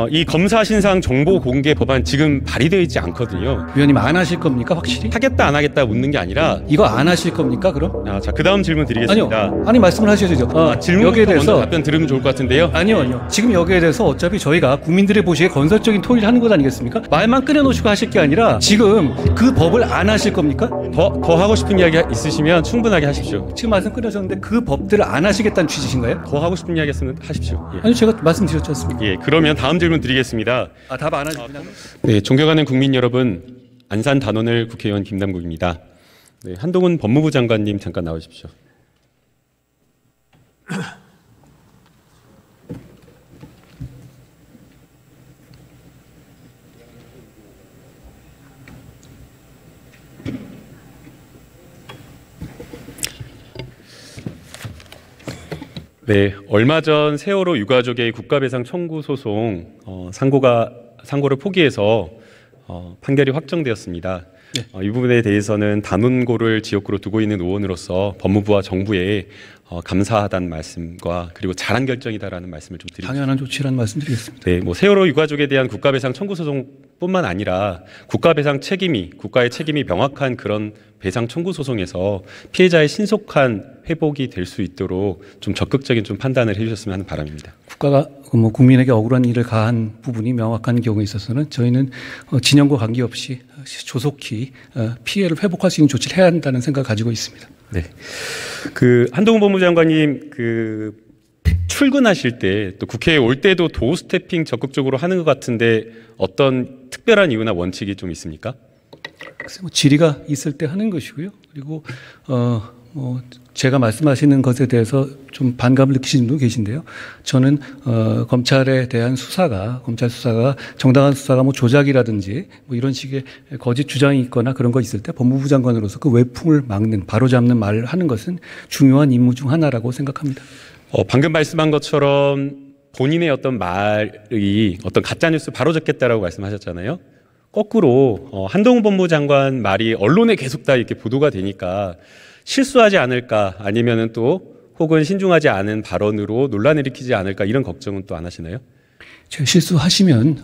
이 검사 신상 정보 공개 법안 지금 발의되어 있지 않거든요. 위원님 안 하실 겁니까 확실히? 하겠다 안 하겠다 묻는 게 아니라 이거 안 하실 겁니까 그럼? 자, 그 다음 질문 드리겠습니다. 아니요. 아니 말씀을 하셔야죠. 질문 여기에 대해서 답변 들으면 좋을 것 같은데요. 아니요. 지금 여기에 대해서 어차피 저희가 국민들의 보시기에 건설적인 토의를 하는 것 아니겠습니까? 말만 꺼내놓으시고 하실 게 아니라 지금 그 법을 안 하실 겁니까? 더 하고 싶은 이야기 있으시면 충분하게 하십시오. 지금 말씀 끊으셨는데 그 법들을 안 하시겠다는 취지신가요? 더 하고 싶은 이야기 있으면 하십시오. 예. 아니 제가 말씀드렸지 않습니까? 예, 그러면 다음 질문 드리겠습니다. 답 안 하시고 그냥? 네, 존경하는 국민 여러분, 안산 단원을 국회의원 김남국입니다. 네, 한동훈 법무부 장관님 잠깐 나오십시오. 네, 얼마 전 세월호 유가족의 국가배상 청구 소송 상고를 포기해서 판결이 확정되었습니다. 네. 이 부분에 대해서는 단원고를 지역구로 두고 있는 의원으로서 법무부와 정부에 감사하다는 말씀과 그리고 잘한 결정이다라는 말씀을 좀 드립니다. 당연한 조치라는 말씀드리겠습니다. 네, 세월호 유가족에 대한 국가배상 청구 소송뿐만 아니라 국가의 책임이 명확한 그런 배상 청구 소송에서 피해자의 신속한 회복이 될 수 있도록 좀 적극적인 좀 판단을 해주셨으면 하는 바람입니다. 국가가 국민에게 억울한 일을 가한 부분이 명확한 경우에 있어서는 저희는 진영과 관계없이 조속히 피해를 회복할 수 있는 조치를 해야 한다는 생각을 가지고 있습니다. 네, 한동훈 법무장관님 출근하실 때 또 국회에 올 때도 도어 스태핑 적극적으로 하는 것 같은데 어떤 특별한 이유나 원칙이 좀 있습니까? 글쎄 질의가 있을 때 하는 것이고요. 그리고 제가 말씀하시는 것에 대해서 좀 반감을 느끼시는 분도 계신데요. 저는 검찰에 대한 검찰 수사가 정당한 수사가 조작이라든지 이런 식의 거짓 주장이 있거나 그런 거 있을 때 법무부 장관으로서 그 외풍을 막는 바로잡는 말을 하는 것은 중요한 임무 중 하나라고 생각합니다. 방금 말씀한 것처럼 본인의 어떤 말이 어떤 가짜뉴스 바로잡겠다라고 말씀하셨잖아요. 거꾸로 한동훈 법무부 장관 말이 언론에 계속 다 이렇게 보도가 되니까 실수하지 않을까 아니면은 또 혹은 신중하지 않은 발언으로 논란을 일으키지 않을까 이런 걱정은 또 안 하시나요? 제가 실수하시면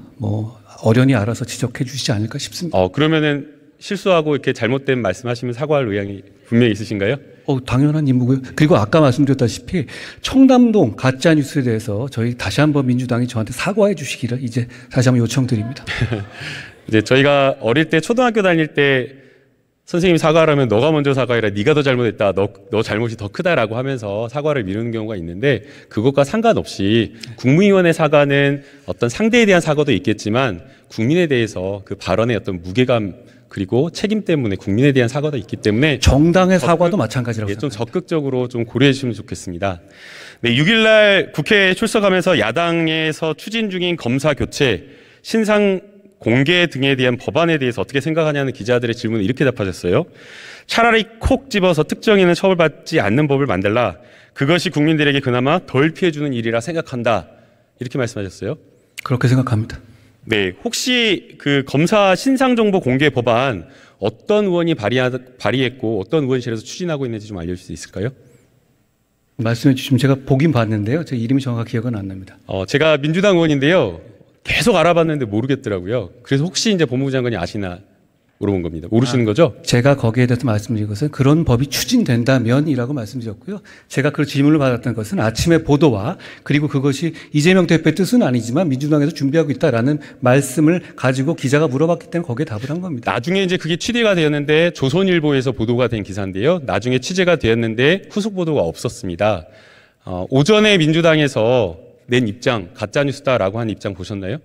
어련히 알아서 지적해 주시지 않을까 싶습니다. 그러면은 실수하고 이렇게 잘못된 말씀하시면 사과할 의향이 분명히 있으신가요? 당연한 임무고요. 그리고 아까 말씀드렸다시피 청담동 가짜 뉴스에 대해서 저희 다시 한번 민주당이 저한테 사과해 주시기를 이제 다시 한번 요청드립니다. 이제 저희가 어릴 때 초등학교 다닐 때 선생님이 사과하라면 너가 먼저 사과해라. 네가 더 잘못했다. 너 잘못이 더 크다라고 하면서 사과를 미루는 경우가 있는데 그것과 상관없이 국무위원의 사과는 어떤 상대에 대한 사과도 있겠지만 국민에 대해서 그 발언의 어떤 무게감 그리고 책임 때문에 국민에 대한 사과도 있기 때문에 정당의 사과도 마찬가지라고 좀 적극적으로 좀 고려해 주시면 좋겠습니다. 네, 6일 날 국회에 출석하면서 야당에서 추진 중인 검사 교체, 신상 공개 등에 대한 법안에 대해서 어떻게 생각하냐는 기자들의 질문에 이렇게 답하셨어요. 차라리 콕 집어서 특정인은 처벌받지 않는 법을 만들라. 그것이 국민들에게 그나마 덜 피해주는 일이라 생각한다. 이렇게 말씀하셨어요. 그렇게 생각합니다. 네, 혹시 검사 신상정보 공개 법안 어떤 의원이 발의했고 어떤 의원실에서 추진하고 있는지 좀 알려줄 수 있을까요? 말씀해 주시면 제가 보긴 봤는데요. 제 이름이 정확히 기억은 안 납니다. 제가 민주당 의원인데요. 계속 알아봤는데 모르겠더라고요. 그래서 혹시 이제 법무부 장관이 아시나 물어본 겁니다. 모르시는 거죠? 제가 거기에 대해서 말씀드린 것은 그런 법이 추진된다면이라고 말씀드렸고요. 제가 그 질문을 받았던 것은 아침의 보도와 그리고 그것이 이재명 대표의 뜻은 아니지만 민주당에서 준비하고 있다라는 말씀을 가지고 기자가 물어봤기 때문에 거기에 답을 한 겁니다. 나중에 이제 그게 취재가 되었는데 조선일보에서 보도가 된 기사인데요. 나중에 취재가 되었는데 후속 보도가 없었습니다. 오전에 민주당에서 낸 입장, 가짜뉴스다라고 한 입장 보셨나요?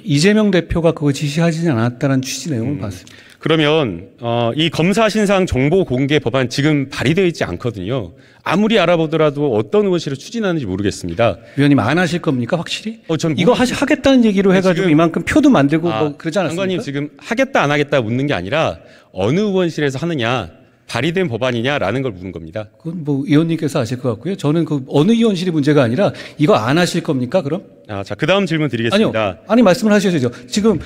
이재명 대표가 그거 지시하지 않았다는 취지 내용을 봤습니다. 그러면 이 검사 신상 정보 공개 법안 지금 발의되어 있지 않거든요. 아무리 알아보더라도 어떤 의원실을 추진하는지 모르겠습니다. 위원님 안 하실 겁니까 확실히? 전 이거 하겠다는 얘기로 해가지고 이만큼 표도 만들고 그러지 않았습니까? 장관님 지금 하겠다 안 하겠다 묻는 게 아니라 어느 의원실에서 하느냐 발의된 법안이냐라는 걸 묻는 겁니다. 그건 의원님께서 아실 것 같고요. 저는 어느 의원실이 문제가 아니라 이거 안 하실 겁니까 그럼? 자, 그 다음 질문 드리겠습니다. 아니 말씀을 하셔야죠. 지금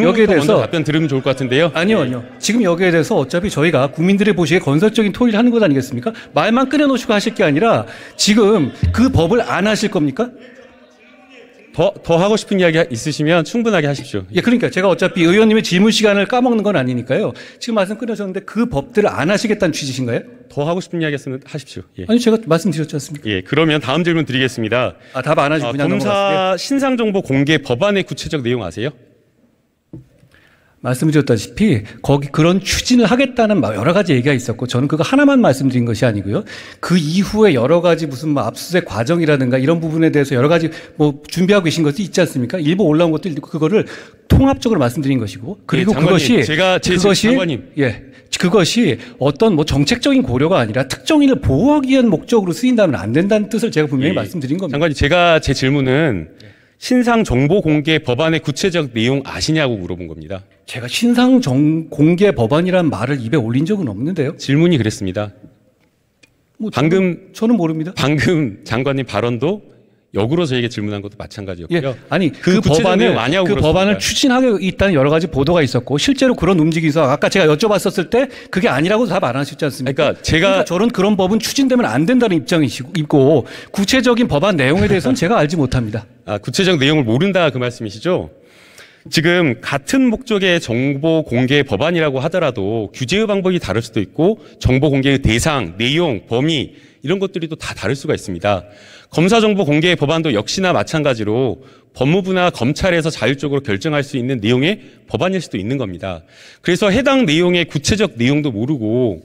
여기에 대해서 답변 들으면 좋을 것 같은데요. 아니요. 지금 여기에 대해서 어차피 저희가 국민들의 보시기에 건설적인 토의를 하는 것 아니겠습니까? 말만 꺼내놓으시고 하실 게 아니라 지금 그 법을 안 하실 겁니까? 더 하고 싶은 이야기 있으시면 충분하게 하십시오. 예, 그러니까 제가 어차피 의원님의 질문 시간을 까먹는 건 아니니까요. 지금 말씀 끊으셨는데 그 법들을 안 하시겠다는 취지신가요? 더 하고 싶은 이야기 있으면 하십시오. 예. 아니, 제가 말씀드렸지 않습니까? 예, 그러면 다음 질문 드리겠습니다. 답 안 하시고 그냥 넘어갔어요. 검사 신상정보 공개 법안의 구체적 내용 아세요? 말씀드렸다시피 거기 그런 추진을 하겠다는 여러 가지 얘기가 있었고 저는 그거 하나만 말씀드린 것이 아니고요. 그 이후에 여러 가지 무슨 뭐 압수수색 과정이라든가 이런 부분에 대해서 여러 가지 뭐 준비하고 계신 것도 있지 않습니까? 일부 올라온 것도 있고 그거를 통합적으로 말씀드린 것이고 그리고 장관님, 그것이 어떤 뭐 정책적인 고려가 아니라 특정인을 보호하기 위한 목적으로 쓰인다면 안 된다는 뜻을 제가 분명히 말씀드린 겁니다. 장관님, 제 질문은 신상 정보 공개 법안의 구체적 내용 아시냐고 물어본 겁니다. 제가 신상 공개 법안이라는 말을 입에 올린 적은 없는데요. 질문이 그랬습니다. 뭐 저는 모릅니다. 방금 장관님 발언도 역으로 저에게 질문한 것도 마찬가지였고요. 예, 아니 그 법안을 추진하고 있다는 여러 가지 보도가 있었고 실제로 그런 움직임이 있어. 아까 제가 여쭤봤었을 때 그게 아니라고 답 안 하셨지 않습니까? 그러니까 저는 그런 법은 추진되면 안 된다는 입장이고 구체적인 법안 내용에 대해서는 제가 알지 못합니다. 구체적 내용을 모른다 그 말씀이시죠? 지금 같은 목적의 정보 공개 법안이라고 하더라도 규제의 방법이 다를 수도 있고 정보 공개의 대상, 내용, 범위 이런 것들이 또 다 다를 수가 있습니다. 검사 정보 공개 법안도 역시나 마찬가지로 법무부나 검찰에서 자율적으로 결정할 수 있는 내용의 법안일 수도 있는 겁니다. 그래서 해당 내용의 구체적 내용도 모르고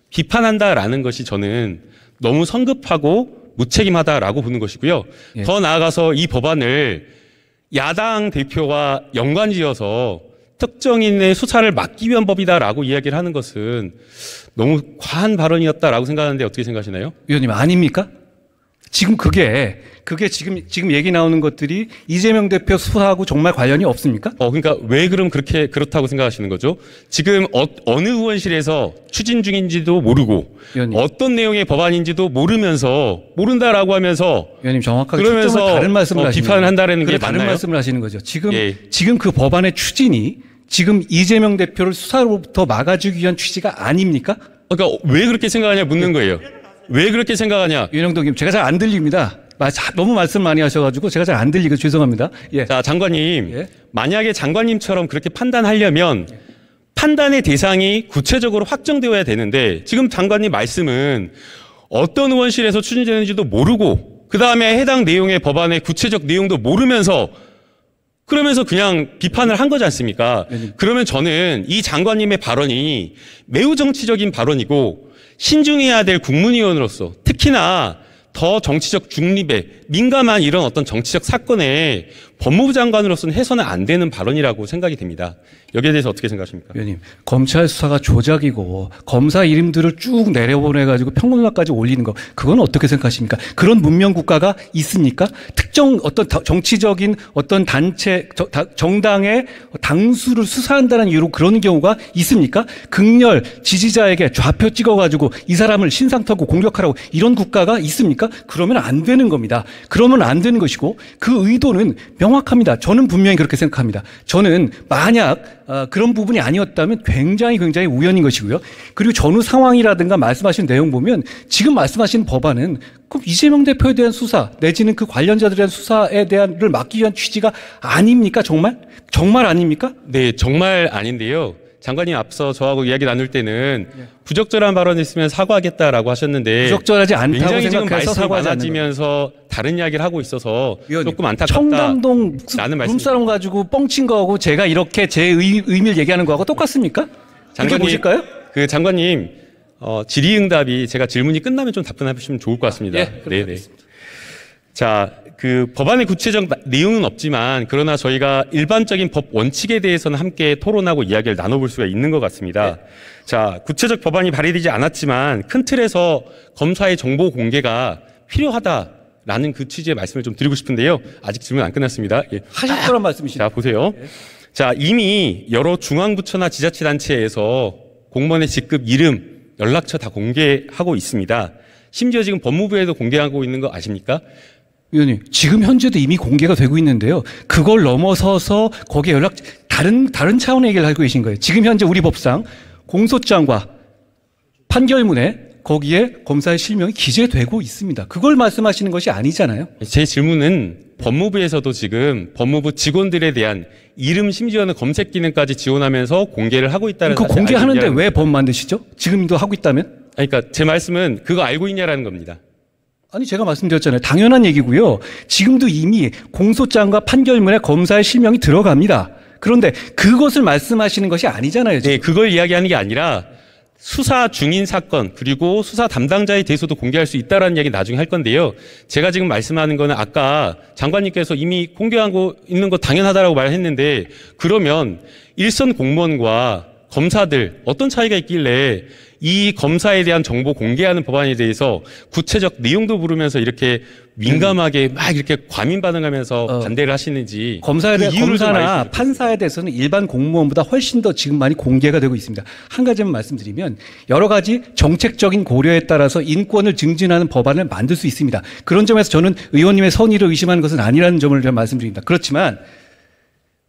비판한다라는 것이 저는 너무 성급하고 무책임하다라고 보는 것이고요. 예. 더 나아가서 이 법안을 야당 대표와 연관지어서 특정인의 수사를 막기 위한 법이다라고 이야기를 하는 것은 너무 과한 발언이었다라고 생각하는데 어떻게 생각하시나요? 위원님 아닙니까? 지금 그게 지금 얘기 나오는 것들이 이재명 대표 수사하고 정말 관련이 없습니까? 그러니까 왜 그렇다고 생각하시는 거죠? 지금 어느 의원실에서 추진 중인지도 모르고 위원님. 어떤 내용의 법안인지도 모른다라고 하면서 위원님 정확하게 그러면서 다른 말씀을 비판을 한다라는 게 다른 맞나요? 말씀을 하시는 거죠. 지금 그 법안의 추진이 지금 이재명 대표를 수사로부터 막아주기 위한 취지가 아닙니까? 그러니까 왜 그렇게 생각하냐 묻는 거예요. 왜 그렇게 생각하냐? 윤영동님, 제가 잘 안 들립니다. 너무 말씀 많이 하셔가지고 제가 잘 안 들리고 죄송합니다. 예. 자, 장관님. 예. 만약에 장관님처럼 그렇게 판단하려면 판단의 대상이 구체적으로 확정되어야 되는데 지금 장관님 말씀은 어떤 의원실에서 추진되는지도 모르고 그다음에 해당 내용의 법안의 구체적 내용도 모르면서 그러면서 그냥 비판을 한 거지 않습니까? 그러면 저는 이 장관님의 발언이 매우 정치적인 발언이고 신중해야 될 국문위원으로서 특히나 더 정치적 중립에 민감한 이런 어떤 정치적 사건에 법무부 장관으로서는 해서는 안 되는 발언이라고 생각이 됩니다. 여기에 대해서 어떻게 생각하십니까? 위원님, 검찰 수사가 조작이고 검사 이름들을 쭉 내려보내가지고 평론가까지 올리는 거 그건 어떻게 생각하십니까? 그런 문명 국가가 있습니까? 특정 어떤 정치적인 어떤 단체 정당의 당수를 수사한다는 이유로 그런 경우가 있습니까? 극렬 지지자에게 좌표 찍어가지고 이 사람을 신상 털고 공격하라고 이런 국가가 있습니까? 그러면 안 되는 겁니다. 그러면 안 되는 것이고 그 의도는 명확합니다. 저는 분명히 그렇게 생각합니다. 저는 만약 그런 부분이 아니었다면 굉장히 우연인 것이고요. 그리고 전후 상황이라든가 말씀하신 내용 보면 지금 말씀하신 법안은 그럼 이재명 대표에 대한 수사 내지는 그 관련자들에 대한 수사에 대한을 막기 위한 취지가 아닙니까? 정말 아닙니까? 네, 정말 아닌데요. 장관님 앞서 저하고 이야기 나눌 때는 부적절한 발언이 있으면 사과하겠다라고 하셨는데 부적절하지 않다고 굉장히 지금 생각해서 말씀이 사과하지 많아지면서 다른 이야기를 하고 있어서 위원님, 조금 안타깝다. 청담동 룸사롱 가지고 뻥친 거하고 제가 이렇게 제 의미를 얘기하는 거하고 똑같습니까? 장관님 보실까요? 그 장관님 질의응답이 제가 질문이 끝나면 좀 답변해주시면 좋을 것 같습니다. 네. 자, 그 법안의 구체적 내용은 없지만 그러나 저희가 일반적인 법 원칙에 대해서는 함께 토론하고 이야기를 나눠볼 수가 있는 것 같습니다. 자, 구체적 법안이 발의되지 않았지만 큰 틀에서 검사의 정보 공개가 필요하다라는 그 취지의 말씀을 좀 드리고 싶은데요. 아직 질문 안 끝났습니다. 하실 거란 말씀이시죠? 자, 보세요. 자, 이미 여러 중앙부처나 지자체단체에서 공무원의 직급, 이름, 연락처 다 공개하고 있습니다. 심지어 지금 법무부에도 공개하고 있는 거 아십니까? 위원님, 지금 현재도 이미 공개가 되고 있는데요. 그걸 넘어서서 거기에 다른 차원의 얘기를 하고 계신 거예요. 지금 현재 우리 법상 공소장과 판결문에 거기에 검사의 실명이 기재되고 있습니다. 그걸 말씀하시는 것이 아니잖아요. 제 질문은 법무부에서도 지금 법무부 직원들에 대한 이름 심지어는 검색 기능까지 지원하면서 공개를 하고 있다는 그 사실 공개하는데 알고 왜 법 만드시죠? 지금도 하고 있다면? 그러니까 제 말씀은 그거 알고 있냐라는 겁니다. 아니 제가 말씀드렸잖아요. 당연한 얘기고요. 지금도 이미 공소장과 판결문에 검사의 실명이 들어갑니다. 그런데 그것을 말씀하시는 것이 아니잖아요. 지금. 네, 그걸 이야기하는 게 아니라 수사 중인 사건 그리고 수사 담당자에 대해서도 공개할 수 있다라는 이야기 나중에 할 건데요. 제가 지금 말씀하는 거는 아까 장관님께서 이미 공개하고 있는 거 당연하다라고 말했는데 그러면 일선 공무원과 검사들 어떤 차이가 있길래 이 검사에 대한 정보 공개하는 법안에 대해서 구체적 내용도 물으면서 이렇게 민감하게 막 이렇게 과민 반응하면서 반대를 하시는지 검사에 대한 그 이유를 좀 검사나 알겠습니다. 판사에 대해서는 일반 공무원보다 훨씬 더 지금 많이 공개가 되고 있습니다. 한 가지만 말씀드리면 여러 가지 정책적인 고려에 따라서 인권을 증진하는 법안을 만들 수 있습니다. 그런 점에서 저는 의원님의 선의를 의심하는 것은 아니라는 점을 제가 말씀드립니다. 그렇지만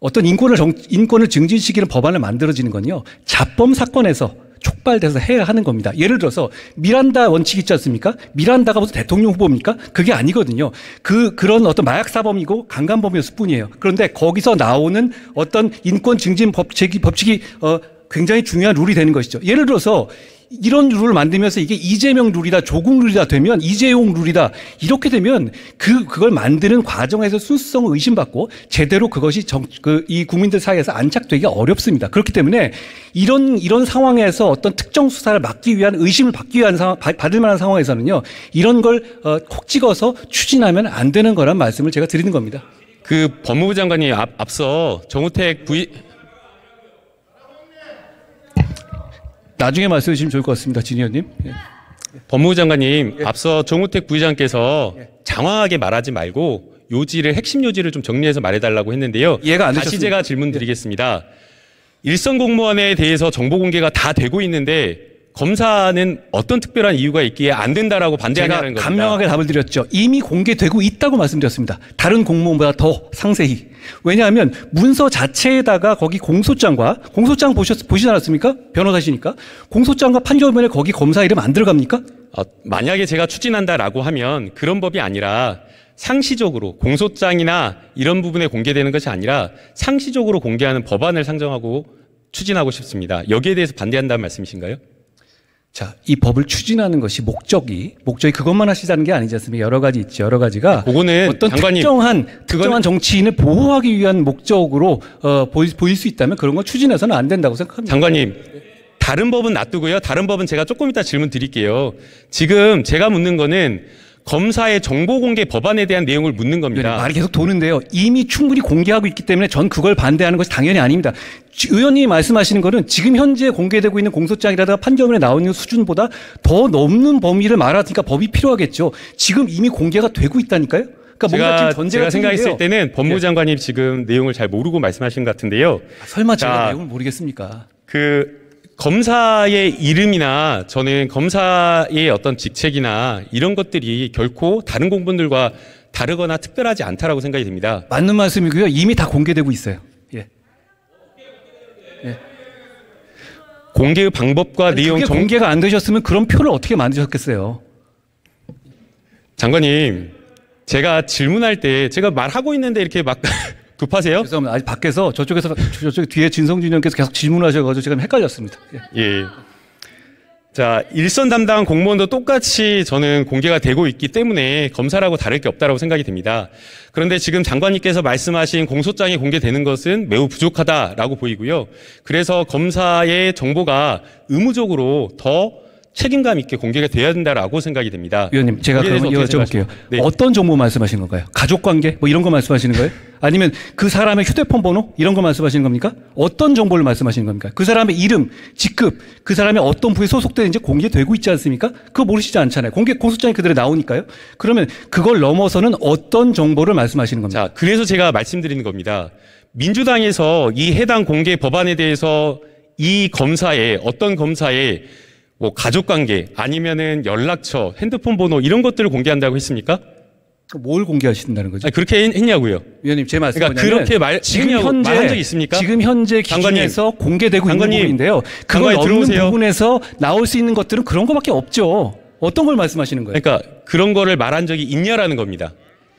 어떤 인권을 증진시키는 법안을 만들어지는 건요. 자범 사건에서 촉발돼서 해야 하는 겁니다. 예를 들어서 미란다 원칙 있지 않습니까? 미란다가 무슨 대통령 후보입니까? 그게 아니거든요. 그런 어떤 마약 사범이고 강간범이었을 뿐이에요. 그런데 거기서 나오는 어떤 인권 증진 법칙이 굉장히 중요한 룰이 되는 것이죠. 예를 들어서 이런 룰을 만들면서 이게 이재명 룰이다, 조국 룰이다 되면 이재용 룰이다 이렇게 되면 그걸 만드는 과정에서 순수성을 의심받고 제대로 그것이 이 국민들 사이에서 안착되기가 어렵습니다. 그렇기 때문에 이런 상황에서 어떤 특정 수사를 막기 위한 의심을 받기 위한 받을 만한 상황에서는요 이런 걸 콕 찍어서 추진하면 안 되는 거란 말씀을 제가 드리는 겁니다. 그 법무부 장관이 앞서 정우택 나중에 말씀해 주시면 좋을 것 같습니다. 진 의원님. 예. 법무부 장관님 앞서 정우택 부의장께서 장황하게 말하지 말고 요지를 핵심 요지를 좀 정리해서 말해달라고 했는데요. 이해가 안 다시 되셨습니다. 제가 질문 드리겠습니다. 일선 공무원에 대해서 정보 공개가 다 되고 있는데 검사는 어떤 특별한 이유가 있기에 안 된다라고 반대하냐는 겁니다. 제가 간명하게 답을 드렸죠. 이미 공개되고 있다고 말씀드렸습니다. 다른 공무원보다 더 상세히. 왜냐하면 문서 자체에다가 거기 공소장 보시지 않았습니까? 변호사시니까. 공소장과 판결문에 거기 검사 이름 안 들어갑니까? 만약에 제가 추진한다라고 하면 그런 법이 아니라 상시적으로 공소장이나 이런 부분에 공개되는 것이 아니라 상시적으로 공개하는 법안을 상정하고 추진하고 싶습니다. 여기에 대해서 반대한다는 말씀이신가요? 자, 이 법을 추진하는 것이 목적이 그것만 하시자는 게 아니지 않습니까? 여러 가지 있죠. 여러 가지가 그거는 어떤 장관님, 특정한 정치인을 보호하기 위한 목적으로 보일 수 있다면 그런 걸 추진해서는 안 된다고 생각합니다. 장관님, 다른 법은 놔두고요. 다른 법은 제가 조금 이따 질문 드릴게요. 지금 제가 묻는 거는 검사의 정보 공개 법안에 대한 내용을 묻는 겁니다. 말이 계속 도는데요. 이미 충분히 공개하고 있기 때문에 전 그걸 반대하는 것이 당연히 아닙니다. 의원님이 말씀하시는 거는 지금 현재 공개되고 있는 공소장이라든가 판결문에 나오는 수준보다 더 넘는 범위를 말하니까 법이 필요하겠죠. 지금 이미 공개가 되고 있다니까요. 그러니까 뭔가 지금 전제가 제가 생각했을 때는 법무부 장관님 지금 내용을 잘 모르고 말씀하시는 것 같은데요. 설마 제가 내용을 모르겠습니까? 검사의 이름이나 저는 검사의 어떤 직책이나 이런 것들이 결코 다른 공무원들과 다르거나 특별하지 않다라고 생각이 듭니다. 맞는 말씀이고요. 이미 다 공개되고 있어요. 예. 공개의 방법과 내용 공개가 안 되셨으면 그런 표를 어떻게 만드셨겠어요? 장관님, 제가 질문할 때 제가 말하고 있는데 이렇게 막 급하세요? 죄송합니다. 아직 밖에서 저쪽 뒤에 진성준 의원께서 계속 질문하셔가지고 지금 헷갈렸습니다. 예. 자, 일선 담당 공무원도 똑같이 저는 공개가 되고 있기 때문에 검사라고 다를 게 없다라고 생각이 됩니다. 그런데 지금 장관님께서 말씀하신 공소장이 공개되는 것은 매우 부족하다라고 보이고요. 그래서 검사의 정보가 의무적으로 더 책임감 있게 공개가 돼야 된다라고 생각이 됩니다. 위원님, 제가 그러면 여쭤볼게요. 네. 어떤 정보 말씀하시는 건가요? 가족관계? 뭐 이런 거 말씀하시는 거예요? 아니면 그 사람의 휴대폰 번호? 이런 거 말씀하시는 겁니까? 어떤 정보를 말씀하시는 겁니까? 그 사람의 이름, 직급, 그 사람이 어떤 부에 소속되는지 공개되고 있지 않습니까? 그거 모르시지 않잖아요. 공소장이 그대로 나오니까요. 그러면 그걸 넘어서는 어떤 정보를 말씀하시는 겁니까? 자, 그래서 제가 말씀드리는 겁니다. 민주당에서 이 해당 공개 법안에 대해서 이 검사의 어떤 검사의 뭐 가족관계 아니면은 연락처, 핸드폰 번호 이런 것들을 공개한다고 했습니까? 뭘 공개하신다는 거죠? 아니, 그렇게 했냐고요. 위원님, 제 말씀은 그러니까 그렇게 말한 적이 있습니까? 지금 현재 기준에서 공개되고 있는 부분인데요. 그걸 없는 들어오세요. 부분에서 나올 수 있는 것들은 그런 거밖에 없죠. 어떤 걸 말씀하시는 거예요? 그러니까 그런 거를 말한 적이 있냐라는 겁니다.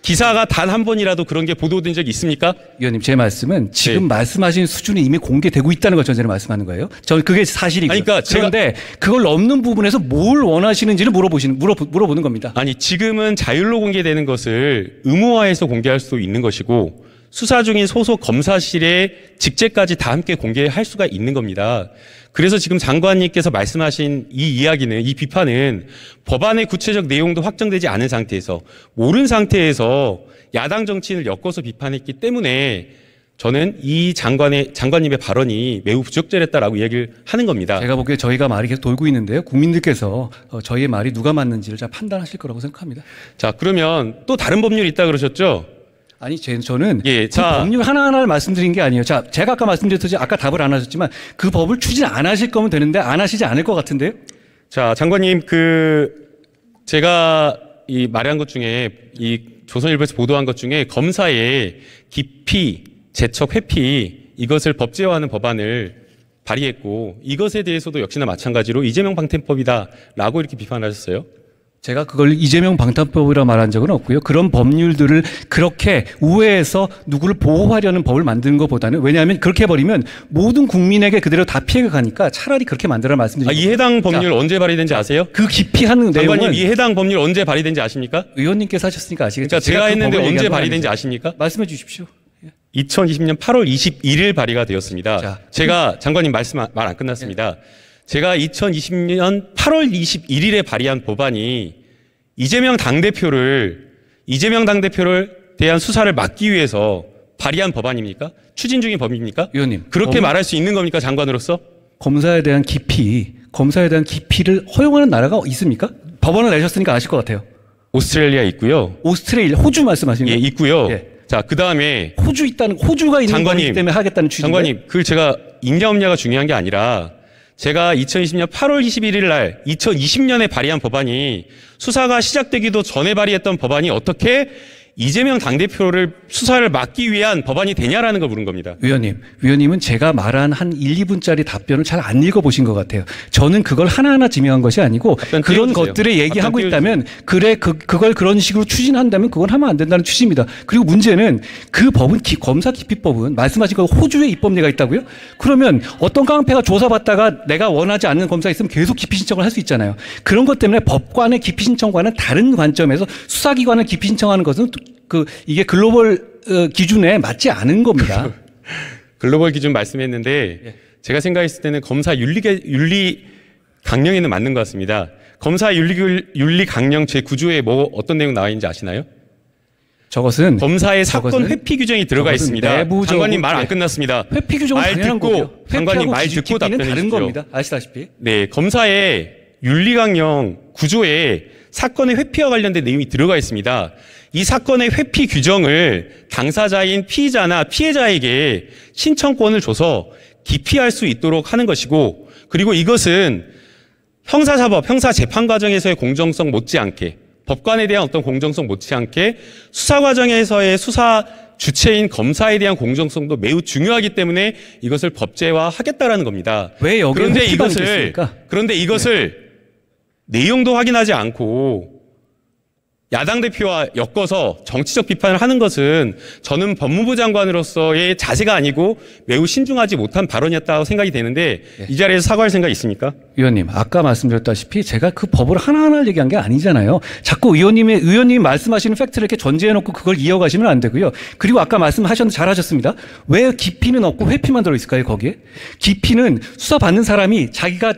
기사가 단 한 번이라도 그런 게 보도된 적이 있습니까? 위원님, 제 말씀은 지금 네. 말씀하신 수준이 이미 공개되고 있다는 걸 전제로 말씀하는 거예요. 저는 그게 사실이고요. 아니, 그러니까 그런데 그걸 없는 부분에서 뭘 원하시는지를 물어보는 겁니다. 아니, 지금은 자율로 공개되는 것을 의무화해서 공개할 수도 있는 것이고 수사 중인 소속 검사실의 직제까지 다 함께 공개할 수가 있는 겁니다. 그래서 지금 장관님께서 말씀하신 이 이야기는, 이 비판은 법안의 구체적 내용도 확정되지 않은 상태에서, 모르는 상태에서 야당 정치인을 엮어서 비판했기 때문에 저는 이 장관님의 발언이 매우 부적절했다라고 이야기를 하는 겁니다. 제가 보기에 저희가 말이 계속 돌고 있는데요. 국민들께서 저희의 말이 누가 맞는지를 잘 판단하실 거라고 생각합니다. 자, 그러면 또 다른 법률이 있다 그러셨죠? 아니, 저는 예, 그 법률 하나하나를 말씀드린 게 아니에요. 자, 제가 아까 말씀드렸듯이 아까 답을 안 하셨지만 그 법을 추진 안 하실 거면 되는데 안 하시지 않을 것 같은데요. 자, 장관님, 제가 이 말한 것 중에, 이 조선일보에서 보도한 것 중에 검사의 기피, 재척, 회피, 이것을 법제화하는 법안을 발의했고, 이것에 대해서도 역시나 마찬가지로 이재명 방탄법이다라고 이렇게 비판하셨어요. 제가 그걸 이재명 방탄법이라 말한 적은 없고요. 그런 법률들을 그렇게 우회해서 누구를 보호하려는 법을 만드는 것보다는, 왜냐하면 그렇게 해버리면 모든 국민에게 그대로 다 피해가 가니까 차라리 그렇게 만들어 말씀드립니다. 이 해당 법률 언제 발의된지 아세요? 그 기피하는 장관님, 내용은 이 해당 법률 언제 발의된지 아십니까? 의원님께서 하셨으니까 아시겠죠. 그러니까 제가 그 했는데 법을 언제 얘기한 건 발의된지 아니죠. 아십니까? 말씀해 주십시오. 2020년 8월 21일 발의가 되었습니다. 자, 제가 장관님 말씀 말 안 끝났습니다. 제가 2020년 8월 21일에 발의한 법안이 이재명 당대표를 대한 수사를 막기 위해서 발의한 법안입니까? 추진 중인 법입니까? 의원님, 그렇게 말할 수 있는 겁니까, 장관으로서? 검사에 대한 기피를 허용하는 나라가 있습니까? 법안을 내셨으니까 아실 것 같아요. 오스트레일리아 있고요. 오스트레일리아, 호주 말씀하시는 예, 거예요? 있고요. 예. 자, 그다음에 호주가 있는 거기 때문에 하겠다는 취지인데. 장관님, 그걸 제가 있냐 없냐가 중요한 게 아니라 제가 2020년 8월 21일 날 2020년에 발의한 법안이 수사가 시작되기도 전에 발의했던 법안이 어떻게 이재명 당대표를 수사를 막기 위한 법안이 되냐라는 걸 물은 겁니다. 위원님은 제가 말한 한 1, 2분짜리 답변을 잘 안 읽어보신 것 같아요. 저는 그걸 하나하나 지명한 것이 아니고 그런 띄워주세요. 것들을 얘기하고 있다면 그걸 그런 식으로 추진한다면 그건 하면 안 된다는 취지입니다. 그리고 문제는 그 법은 검사 기피법은 말씀하신 거 호주에 입법례가 있다고요? 그러면 어떤 깡패가 조사받다가 내가 원하지 않는 검사 있으면 계속 기피 신청을 할 수 있잖아요. 그런 것 때문에 법관의 기피 신청과는 다른 관점에서 수사기관을 기피 신청하는 것은 이게 글로벌 기준에 맞지 않은 겁니다. 글로벌 기준 말씀했는데 예. 제가 생각했을 때는 검사 윤리 강령에는 맞는 것 같습니다. 검사 윤리 강령 제9조에 어떤 내용 나와 있는지 아시나요? 저것은 검사의 사건 회피 규정이 들어가 있습니다. 장관님 말 안 끝났습니다. 회피 규정은 말 당연한 듣고 거고요. 장관님 말 듣고 답변해 다른 주십시오. 겁니다. 아시다시피. 네, 검사의 윤리 강령 9조에 사건의 회피와 관련된 내용이 들어가 있습니다. 이 사건의 회피 규정을 당사자인 피의자나 피해자에게 신청권을 줘서 기피할 수 있도록 하는 것이고, 그리고 이것은 형사사법, 형사재판 과정에서의 공정성 못지않게, 법관에 대한 어떤 공정성 못지않게 수사 과정에서의 수사 주체인 검사에 대한 공정성도 매우 중요하기 때문에 이것을 법제화하겠다라는 겁니다. 왜 여기에 회피가 있겠습니까? 그런데 이것을 내용도 확인하지 않고 야당 대표와 엮어서 정치적 비판을 하는 것은 저는 법무부 장관으로서의 자세가 아니고 매우 신중하지 못한 발언이었다고 생각이 되는데 이 자리에서 사과할 생각 있습니까? 위원님, 아까 말씀드렸다시피 제가 그 법을 하나하나 얘기한 게 아니잖아요. 자꾸 의원님이 말씀하시는 팩트를 이렇게 전제해놓고 그걸 이어가시면 안 되고요. 그리고 아까 말씀하셨는데 잘하셨습니다. 왜 기피는 없고 회피만 들어있을까요, 거기에? 기피는 수사받는 사람이 자기가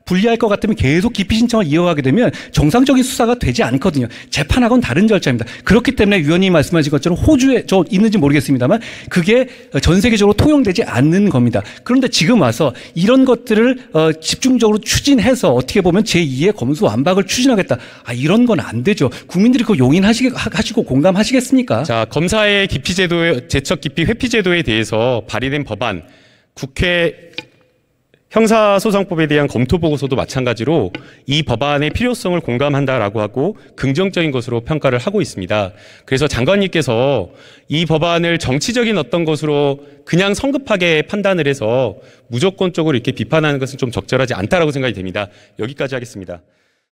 불리할 것 같으면 계속 기피 신청을 이어가게 되면 정상적인 수사가 되지 않거든요. 재판하고는 다른 절차입니다. 그렇기 때문에 위원님이 말씀하신 것처럼 호주에 있는지 모르겠습니다만 그게 전 세계적으로 통용되지 않는 겁니다. 그런데 지금 와서 이런 것들을 집중적으로 추진해서 어떻게 보면 제2의 검수완박을 추진하겠다. 이런 건 안 되죠. 국민들이 그거 용인하시고 공감하시겠습니까? 자, 검사의 기피 제도, 재척 기피 회피 제도에 대해서 발의된 법안 국회 형사소송법에 대한 검토 보고서도 마찬가지로 이 법안의 필요성을 공감한다라고 하고 긍정적인 것으로 평가를 하고 있습니다. 그래서 장관님께서 이 법안을 정치적인 어떤 것으로 그냥 성급하게 판단을 해서 무조건적으로 이렇게 비판하는 것은 좀 적절하지 않다라고 생각이 됩니다. 여기까지 하겠습니다.